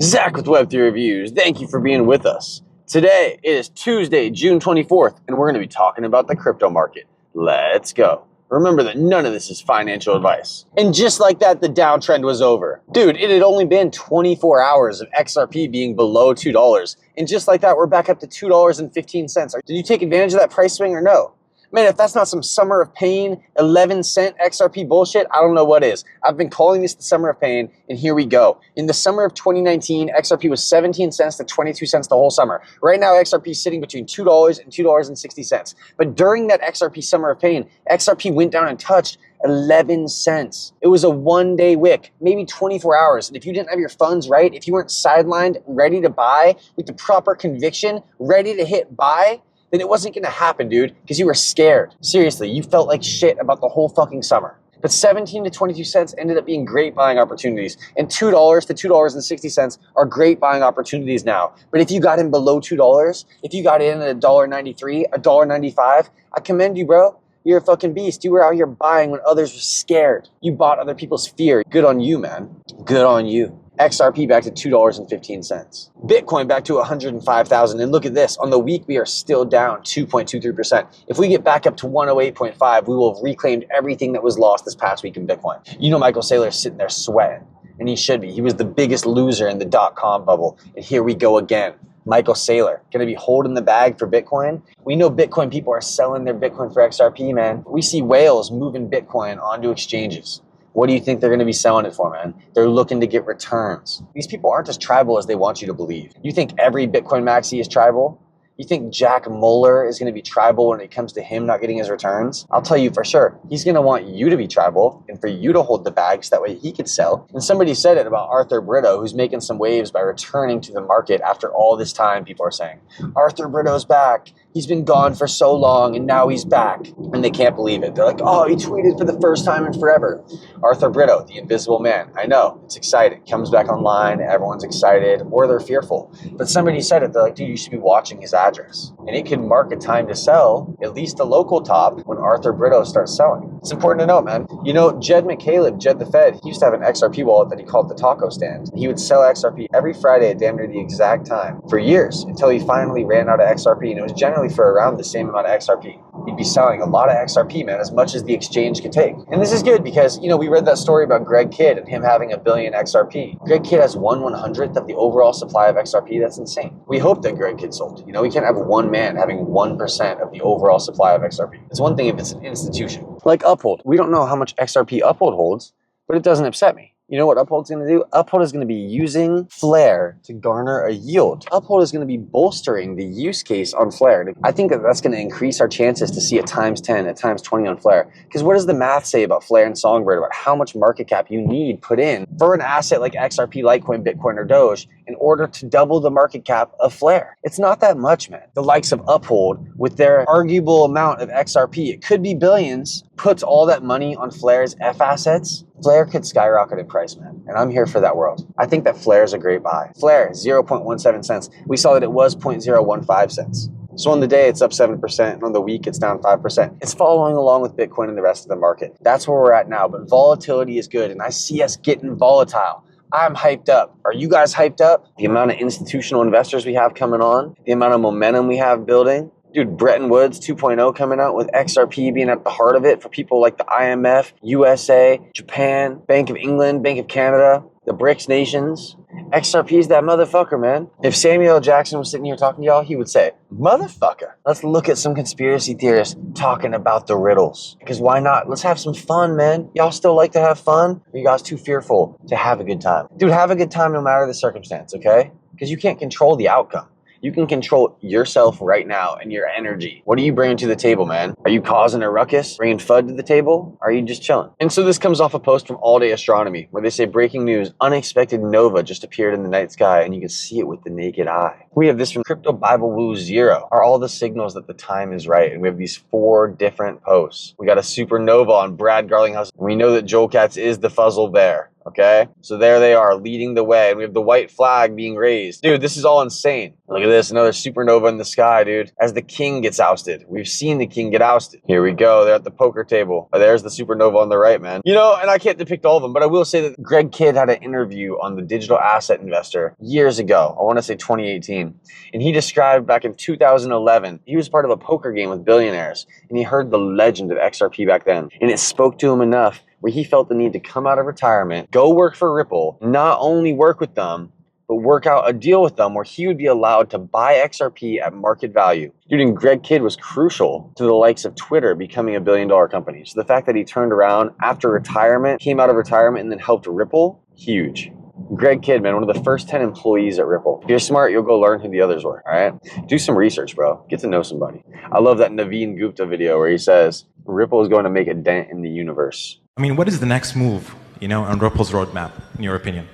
Zach with Web3 Reviews. Thank you for being with us. Today is Tuesday, June 24th, and we're going to be talking about the crypto market. Let's go. Remember that none of this is financial advice. And just like that, the downtrend was over. Dude, it had only been 24 hours of XRP being below $2. And just like that, we're back up to $2.15. Did you take advantage of that price swing or no? Man, if that's not some summer of pain, 11-cent XRP bullshit, I don't know what is. I've been calling this the summer of pain, and here we go. In the summer of 2019, XRP was 17 cents to 22 cents the whole summer. Right now, XRP is sitting between $2 and $2.60. But during that XRP summer of pain, XRP went down and touched 11 cents. It was a one-day wick, maybe 24 hours. And if you didn't have your funds right, if you weren't sidelined, ready to buy, with the proper conviction, ready to hit buy, then it wasn't gonna happen, dude, because you were scared. Seriously, you felt like shit about the whole fucking summer. But 17 to 22 cents ended up being great buying opportunities. And $2 to $2.60 are great buying opportunities now. But if you got in below $2, if you got in at $1.93, $1.95, I commend you, bro. You're a fucking beast. You were out here buying when others were scared. You bought other people's fear. Good on you, man. Good on you. XRP back to $2.15. Bitcoin back to 105,000. And look at this. On the week, we are still down 2.23%. If we get back up to 108.5, we will have reclaimed everything that was lost this past week in Bitcoin. You know Michael Saylor's sitting there sweating. And he should be. He was the biggest loser in the dot-com bubble. And here we go again. Michael Saylor, going to be holding the bag for Bitcoin. We know Bitcoin people are selling their Bitcoin for XRP, man. We see whales moving Bitcoin onto exchanges. What do you think they're going to be selling it for, man? They're looking to get returns. These people aren't as tribal as they want you to believe. You think every Bitcoin maxi is tribal? You think Jack Muller is going to be tribal when it comes to him not getting his returns? I'll tell you for sure. He's going to want you to be tribal and for you to hold the bag so that way he could sell. And somebody said it about Arthur Brito, who's making some waves by returning to the market after all this time. People are saying, Arthur Brito's back. He's been gone for so long and now he's back. And they can't believe it. They're like, oh, he tweeted for the first time in forever. Arthur Brito, the invisible man. I know, it's exciting. Comes back online, everyone's excited, or they're fearful. But somebody said it, they're like, dude, you should be watching his address. And it can mark a time to sell, at least the local top, when Arthur Brito starts selling. It's important to note, man. You know, Jed McCaleb, Jed the Fed, he used to have an XRP wallet that he called the taco stand. He would sell XRP every Friday at damn near the exact time for years until he finally ran out of XRP. And it was generally for around the same amount of XRP. He'd be selling a lot of XRP, man, as much as the exchange could take. And this is good because, you know, we read that story about Greg Kidd and him having 1 billion XRP. Greg Kidd has 1/100th of the overall supply of XRP. That's insane. We hope that Greg Kidd sold. You know, we can't have one man having 1% of the overall supply of XRP. It's one thing if it's an institution. Like Uphold. We don't know how much XRP Uphold holds, but it doesn't upset me. You know what Uphold's going to do? Uphold is going to be using Flare to garner a yield. Uphold is going to be bolstering the use case on Flare. I think that that's going to increase our chances to see a times 10, a times 20 on Flare. Because what does the math say about Flare and Songbird about how much market cap you need put in for an asset like XRP, Litecoin, Bitcoin, or Doge in order to double the market cap of Flare? It's not that much, man. The likes of Uphold, with their arguable amount of XRP, it could be billions, puts all that money on Flare's F assets. Flare could skyrocket in price, man, and I'm here for that world. I think that Flare is a great buy. Flare, 0.17 cents. We saw that it was 0.015 cents. So on the day, it's up 7%, and on the week, it's down 5%. It's following along with Bitcoin and the rest of the market. That's where we're at now, but volatility is good, and I see us getting volatile. I'm hyped up. Are you guys hyped up? The amount of institutional investors we have coming on, the amount of momentum we have building. Dude, Bretton Woods 2.0 coming out with XRP being at the heart of it for people like the IMF, USA, Japan, Bank of England, Bank of Canada, the BRICS nations. XRP is that motherfucker, man. If Samuel L. Jackson was sitting here talking to y'all, he would say, motherfucker. Let's look at some conspiracy theorists talking about the riddles. Because why not? Let's have some fun, man. Y'all still like to have fun? Or are you guys too fearful to have a good time? Dude, have a good time no matter the circumstance, okay? Because you can't control the outcome. You can control yourself right now and your energy. What are you bringing to the table, man? Are you causing a ruckus, bringing FUD to the table? Or are you just chilling? And so this comes off a post from All Day Astronomy where they say breaking news, unexpected nova just appeared in the night sky and you can see it with the naked eye. We have this from Crypto Bible Woo 0. Are all the signals that the time is right? And we have these 4 different posts. We got a supernova on Brad Garlinghouse. We know that Joel Katz is the fuzzle bear. Okay, so there they are leading the way, and we have the white flag being raised. Dude, this is all insane. Look at this, another supernova in the sky, dude. As the king gets ousted. We've seen the king get ousted. Here we go, they're at the poker table. Oh, there's the supernova on the right, man. You know, and I can't depict all of them, but I will say that Greg Kidd had an interview on the Digital Asset Investor years ago. I want to say 2018. And he described back in 2011, he was part of a poker game with billionaires, and he heard the legend of XRP back then. And it spoke to him enough where he felt the need to come out of retirement, go work for Ripple, not only work with them, but work out a deal with them where he would be allowed to buy XRP at market value. Dude, and Greg Kidd was crucial to the likes of Twitter becoming a billion-dollar company. So the fact that he turned around after retirement, came out of retirement, and then helped Ripple, huge. Greg Kidd, man, one of the first 10 employees at Ripple. If you're smart, you'll go learn who the others were, all right? Do some research, bro. Get to know somebody. I love that Naveen Gupta video where he says, Ripple is going to make a dent in the universe. I mean, what is the next move, on Ripple's roadmap, in your opinion?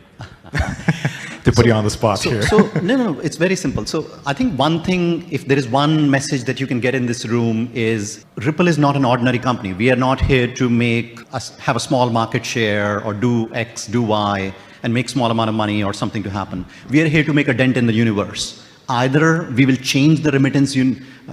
To put you on the spot here. No, it's very simple. So I think one thing, if there is one message that you can get in this room is Ripple is not an ordinary company. We are not here to have a small market share or do X, do Y, and make small amount of money or something to happen. We are here to make a dent in the universe. Either we will change the remittance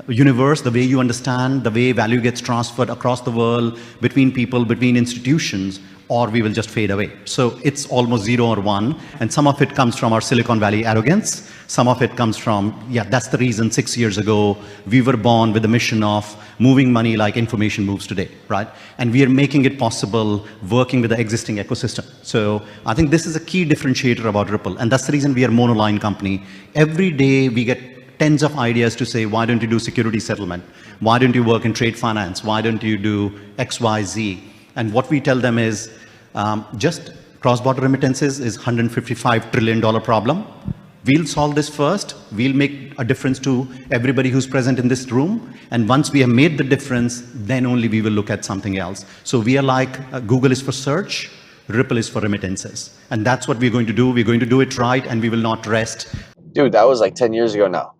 universe, the way you understand, the way value gets transferred across the world, between people, between institutions, or we will just fade away. So it's almost 0 or 1. And some of it comes from our Silicon Valley arrogance. Some of it comes from, that's the reason 6 years ago, we were born with the mission of moving money like information moves today, right? And we are making it possible working with the existing ecosystem. So I think this is a key differentiator about Ripple. And that's the reason we are a monoline company. Every day we get tens of ideas to say, why don't you do security settlement? Why don't you work in trade finance? Why don't you do X, Y, Z? And what we tell them is, just cross-border remittances is $155 trillion problem. We'll solve this first. We'll make a difference to everybody who's present in this room. And once we have made the difference, then only we will look at something else. So we are like Google is for search, Ripple is for remittances. And that's what we're going to do. We're going to do it right, and we will not rest. Dude, that was like 10 years ago now.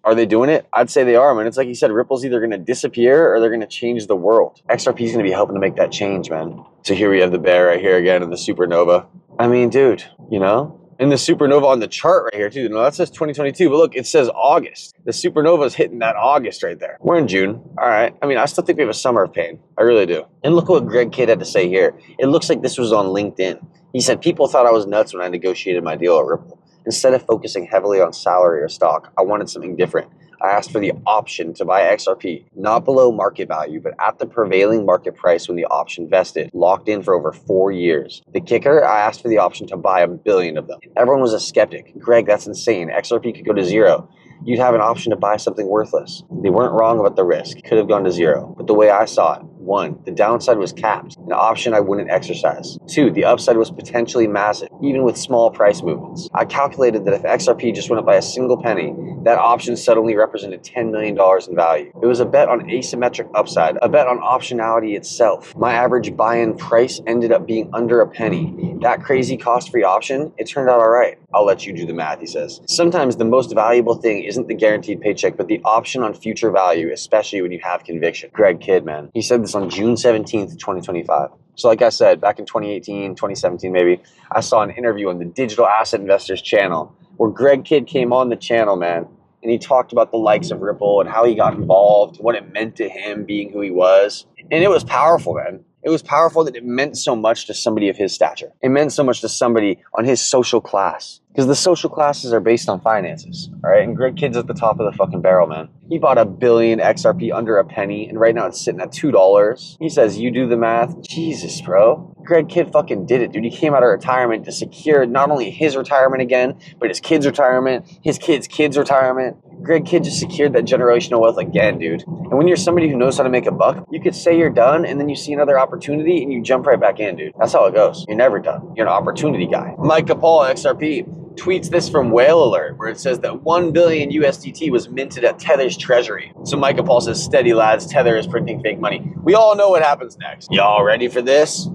Are they doing it? I'd say they are, man. It's like you said, Ripple's either going to disappear or they're going to change the world. XRP is going to be helping to make that change, man. So here we have the bear right here again in the supernova. I mean, dude, and the supernova on the chart right here too. No, that says 2022, but look, it says August. The supernova is hitting that August right there. We're in June. All right. I mean, I still think we have a summer of pain. I really do. And look what Greg Kidd had to say here. It looks like this was on LinkedIn. He said, people thought I was nuts when I negotiated my deal at Ripple. Instead of focusing heavily on salary or stock, I wanted something different. I asked for the option to buy XRP, not below market value, but at the prevailing market price when the option vested, locked in for over 4 years. The kicker, I asked for the option to buy 1 billion of them. Everyone was a skeptic. Greg, that's insane. XRP could go to 0. You'd have an option to buy something worthless. They weren't wrong about the risk. It could have gone to 0. But the way I saw it, 1, the downside was capped, an option I wouldn't exercise. 2, the upside was potentially massive, even with small price movements. I calculated that if XRP just went up by a single penny, that option suddenly represented $10 million in value. It was a bet on asymmetric upside, a bet on optionality itself. My average buy-in price ended up being under a penny. That crazy cost-free option, it turned out all right. I'll let you do the math, he says. Sometimes the most valuable thing isn't the guaranteed paycheck, but the option on future value, especially when you have conviction. Greg Kidd, man. He said this on June 17th, 2025. So like I said, back in 2018, 2017 maybe, I saw an interview on the Digital Asset Investors channel where Greg Kidd came on the channel, man, and he talked about the likes of Ripple and how he got involved, what it meant to him being who he was. And it was powerful, man. It was powerful that it meant so much to somebody of his stature. It meant so much to somebody on his social class. Because the social classes are based on finances, all right? And Greg Kidd's at the top of the fucking barrel, man. He bought 1 billion XRP under a penny, and right now it's sitting at $2. He says, you do the math. Jesus, bro. Greg Kidd fucking did it, dude. He came out of retirement to secure not only his retirement again, but his kids' retirement, his kids' retirement. Greg Kidd just secured that generational wealth again, dude. And when you're somebody who knows how to make a buck, you could say you're done, and then you see another opportunity, and you jump right back in, dude. That's how it goes. You're never done. You're an opportunity guy. Micah Paul, XRP, tweets this from Whale Alert, where it says that 1 billion USDT was minted at Tether's treasury. So Micah Paul says, steady lads, Tether is printing fake money. We all know what happens next. Y'all ready for this?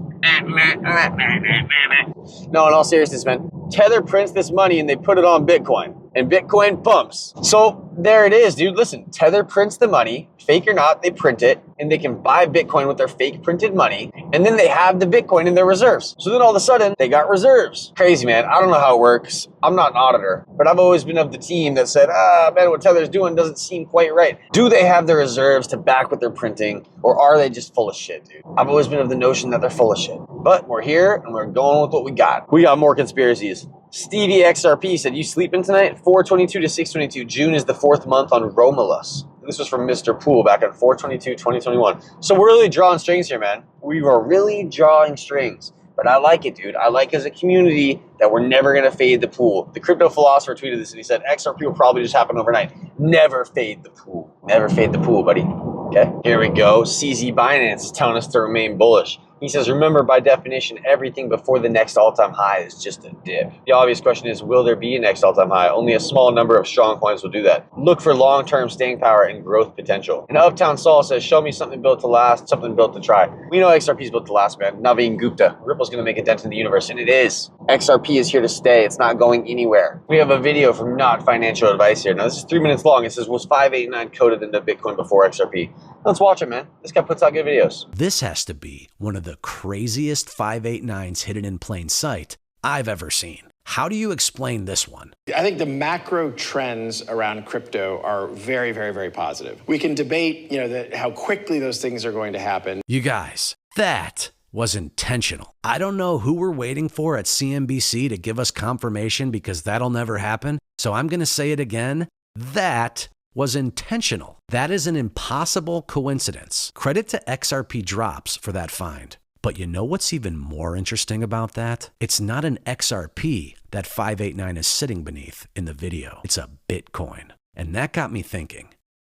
No, in all seriousness, man, Tether prints this money and they put it on Bitcoin. And Bitcoin pumps. So there it is, dude. Listen, Tether prints the money, fake or not, they print it, and they can buy Bitcoin with their fake printed money, and then they have the Bitcoin in their reserves. So then all of a sudden, they got reserves. Crazy, man. I don't know how it works. I'm not an auditor, but I've always been of the team that said, man, what Tether's doing doesn't seem quite right. Do they have the reserves to back what they're printing, or are they just full of shit, dude? I've always been of the notion that they're full of shit. But we're here, and we're going with what we got. We got more conspiracies. Stevie XRP said, you sleeping tonight? 422 to 622. June is the 4th month on Romulus. This was from Mr. Poole back on 422-2021. So we're really drawing strings here, man. We were really drawing strings. But I like it, dude. I like as a community that we're never going to fade the pool. The crypto philosopher tweeted this and he said, XRP will probably just happen overnight. Never fade the pool. Never fade the pool, buddy. Okay, here we go. CZ Binance is telling us to remain bullish. He says, remember, by definition, everything before the next all-time high is just a dip. The obvious question is, will there be a next all-time high? Only a small number of strong coins will do that. Look for long-term staying power and growth potential. And Uptown Saul says, show me something built to last, something built to try. We know XRP is built to last, man. Naveen Gupta. Ripple's going to make a dent in the universe, and it is. XRP is here to stay. It's not going anywhere. We have a video from Not Financial Advice here. Now, this is 3 minutes long. It says, was 589 coded into Bitcoin before XRP? Let's watch it, man. This guy puts out good videos. This has to be one of the craziest 589s hidden in plain sight I've ever seen. How do you explain this one? I think the macro trends around crypto are very, very, very positive. We can debate, how quickly those things are going to happen. You guys, that was intentional. I don't know who we're waiting for at CNBC to give us confirmation because that'll never happen. So I'm going to say it again. That was intentional. That is an impossible coincidence. Credit to XRP Drops for that find. But you know what's even more interesting about that? It's not an XRP that 589 is sitting beneath in the video. It's a Bitcoin. And that got me thinking.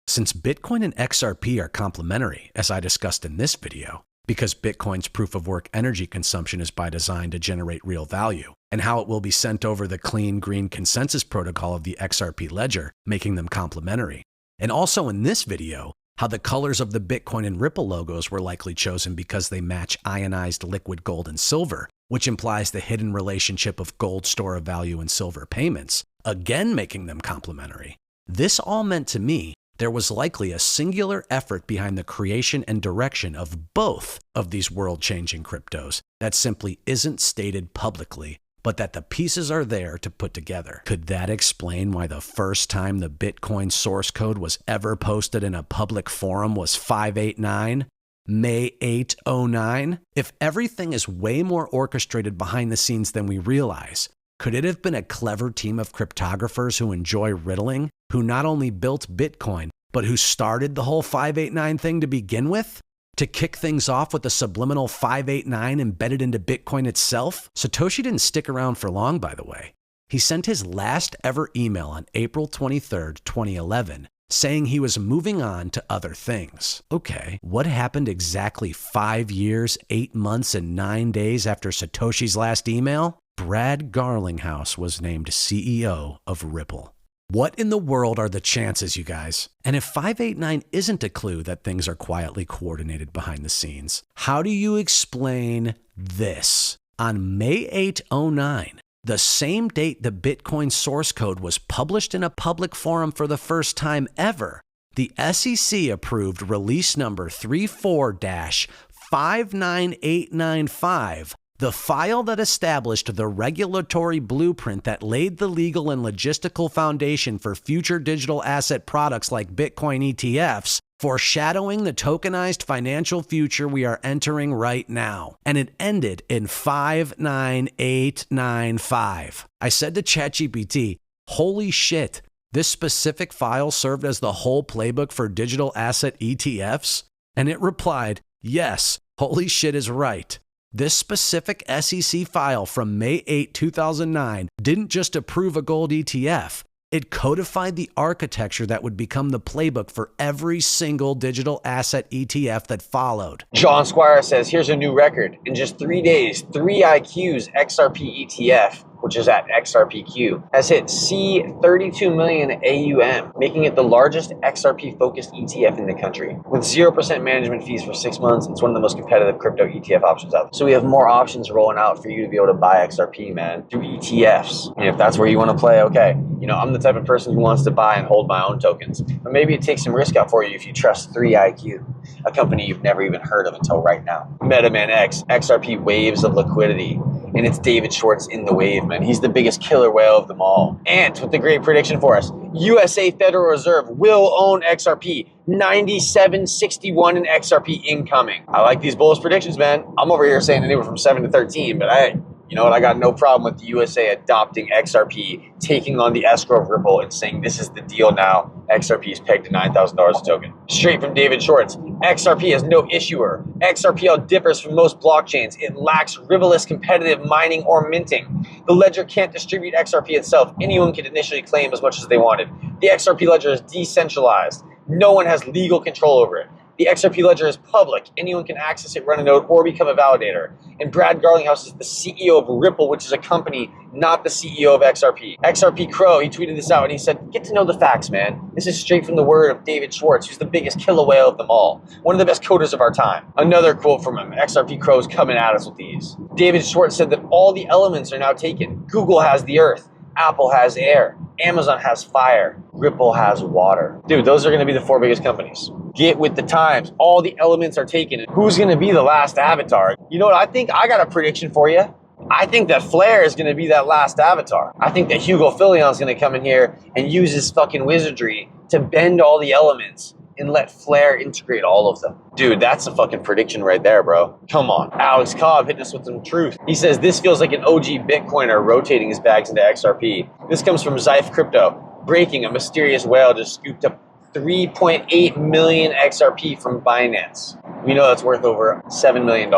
Since Bitcoin and XRP are complementary, as I discussed in this video, because Bitcoin's proof-of-work energy consumption is by design to generate real value, and how it will be sent over the clean green consensus protocol of the XRP ledger, making them complementary. And also in this video, how the colors of the Bitcoin and Ripple logos were likely chosen because they match ionized liquid gold and silver, which implies the hidden relationship of gold store of value and silver payments, again making them complementary. This all meant to me there was likely a singular effort behind the creation and direction of both of these world-changing cryptos that simply isn't stated publicly, but that the pieces are there to put together. Could that explain why the first time the Bitcoin source code was ever posted in a public forum was 589? May 809? If everything is way more orchestrated behind the scenes than we realize, could it have been a clever team of cryptographers who enjoy riddling, who not only built Bitcoin, but who started the whole 589 thing to begin with? To kick things off with a subliminal 589 embedded into Bitcoin itself? Satoshi didn't stick around for long, by the way. He sent his last ever email on April 23rd, 2011, saying he was moving on to other things. Okay, what happened exactly 5 years, 8 months, and 9 days after Satoshi's last email? Brad Garlinghouse was named CEO of Ripple. What in the world are the chances, you guys? And if 589 isn't a clue that things are quietly coordinated behind the scenes, how do you explain this? On May 809, the same date the Bitcoin source code was published in a public forum for the first time ever, the SEC approved release number 34-59895, the file that established the regulatory blueprint that laid the legal and logistical foundation for future digital asset products like Bitcoin ETFs, foreshadowing the tokenized financial future we are entering right now. And it ended in 59895. I said to ChatGPT, holy shit, this specific file served as the whole playbook for digital asset ETFs? And it replied, yes, holy shit is right. This specific SEC file from May 8, 2009 didn't just approve a gold ETF. It codified the architecture that would become the playbook for every single digital asset ETF that followed. John Squire says, here's a new record. In just 3 days, 3IQ's XRP ETF which is at XRPQ, has hit C32 million AUM, making it the largest XRP-focused ETF in the country. With 0% management fees for 6 months, it's one of the most competitive crypto ETF options out there. So we have more options rolling out for you to be able to buy XRP, man, through ETFs. And if that's where you want to play, okay. You know, I'm the type of person who wants to buy and hold my own tokens. But maybe it takes some risk out for you if you trust 3iQ, a company you've never even heard of until right now. MetaMan X, XRP waves of liquidity. And it's David Schwartz in the wave, man. He's the biggest killer whale of them all. And with the great prediction for us, USA Federal Reserve will own XRP. 97.61 in XRP incoming. I like these bullish predictions, man. I'm over here saying anywhere from 7 to 13, but you know what? I got no problem with the USA adopting XRP, taking on the escrow of Ripple and saying this is the deal now. XRP is pegged to $9,000 a token. Straight from David Schwartz, XRP has no issuer. XRPL differs from most blockchains. It lacks rivalrous competitive mining or minting. The ledger can't distribute XRP itself. Anyone could initially claim as much as they wanted. The XRP ledger is decentralized. No one has legal control over it. The XRP ledger is public. Anyone can access it, run a node, or become a validator. And Brad Garlinghouse is the CEO of Ripple, which is a company, not the CEO of XRP. XRP Crow, he tweeted this out and he said, get to know the facts, man. This is straight from the word of David Schwartz, who's the biggest killer whale of them all. One of the best coders of our time. Another quote from him, XRP Crow's coming at us with these. David Schwartz said that all the elements are now taken. Google has the earth. Apple has air. Amazon has fire. Ripple has water. Dude, those are going to be the 4 biggest companies. Get with the times. All the elements are taken. Who's going to be the last avatar? You know what I think? I got a prediction for you. I think that Flare is going to be that last avatar. I think that Hugo Philion is going to come in here and use his fucking wizardry to bend all the elements and let Flare integrate all of them. Dude, that's a fucking prediction right there, bro. Come on. Alex Cobb hitting us with some truth. He says, this feels like an OG Bitcoiner rotating his bags into XRP. This comes from Zyph Crypto. Breaking, a mysterious whale just scooped up 3.8 million XRP from Binance. We know that's worth over $7 million.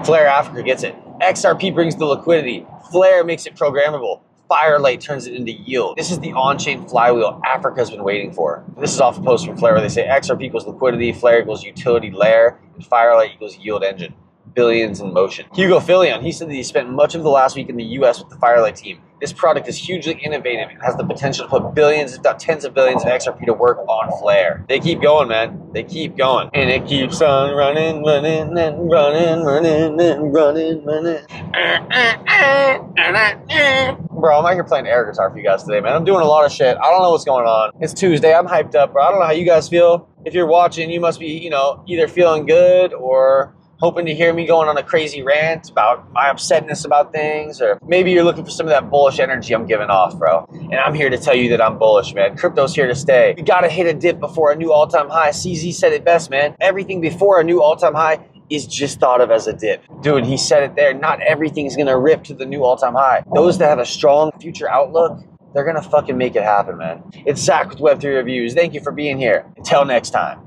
Flare Africa gets it. XRP brings the liquidity. Flare makes it programmable. Firelight turns it into yield. This is the on-chain flywheel Africa's been waiting for. This is off a post from Flare where they say XRP equals liquidity, Flare equals utility layer, and Firelight equals yield engine. Billions in motion. Hugo Philion, he said that he spent much of the last week in the US with the Firelight team. This product is hugely innovative and has the potential to put billions, if not tens of billions of XRP to work on Flare. They keep going, man. They keep going. And it keeps on running, running, and running, running, and running, running. Bro, I'm out here playing air guitar for you guys today, man. I'm doing a lot of shit. I don't know what's going on. It's Tuesday. I'm hyped up, bro. I don't know how you guys feel. If you're watching, you must be, you know, either feeling good or hoping to hear me going on a crazy rant about my upsetness about things, or maybe you're looking for some of that bullish energy I'm giving off, bro. And I'm here to tell you that I'm bullish, man. Crypto's here to stay. You gotta hit a dip before a new all-time high. CZ said it best, man. Everything before a new all-time high is just thought of as a dip. Dude, he said it there. Not everything's gonna rip to the new all-time high. Those that have a strong future outlook, they're gonna fucking make it happen, man. It's Zach with Web3 Reviews. Thank you for being here. Until next time.